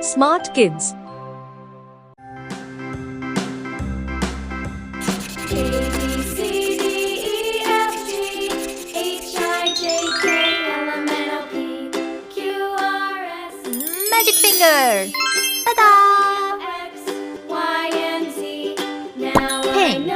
Smart kids. Magic finger! Ta-da! Pink.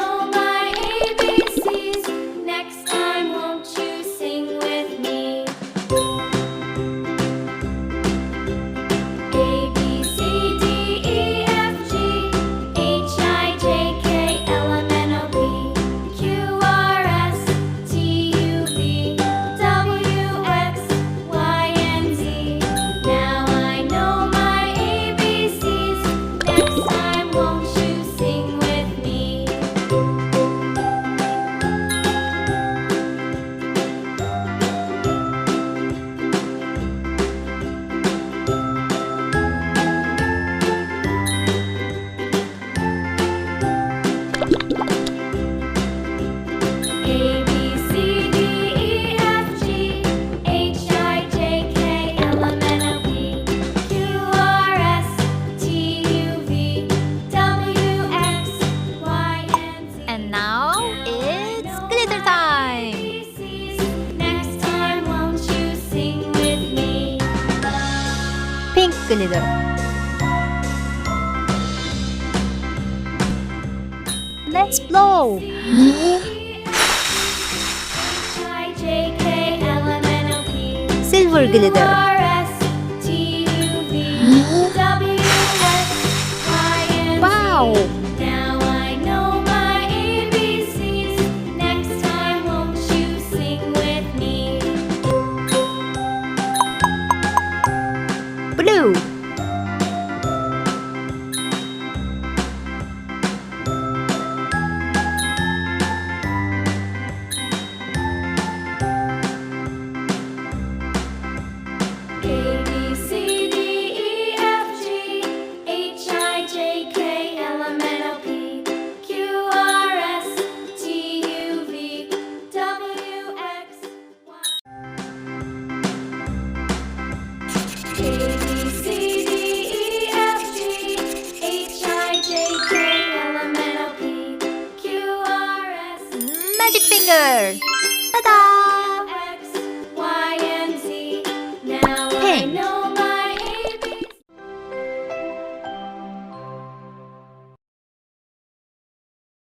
And now it's glitter time! Pink glitter. Let's blow! Silver glitter. Wow! Now I know my ABCs. Next time, won't you sing with me? Blue. A B C D E F G H I J K L M N O P Q R S T U V W X Y. A B C D E F G H I J K L M N O P Q R S. Magic finger.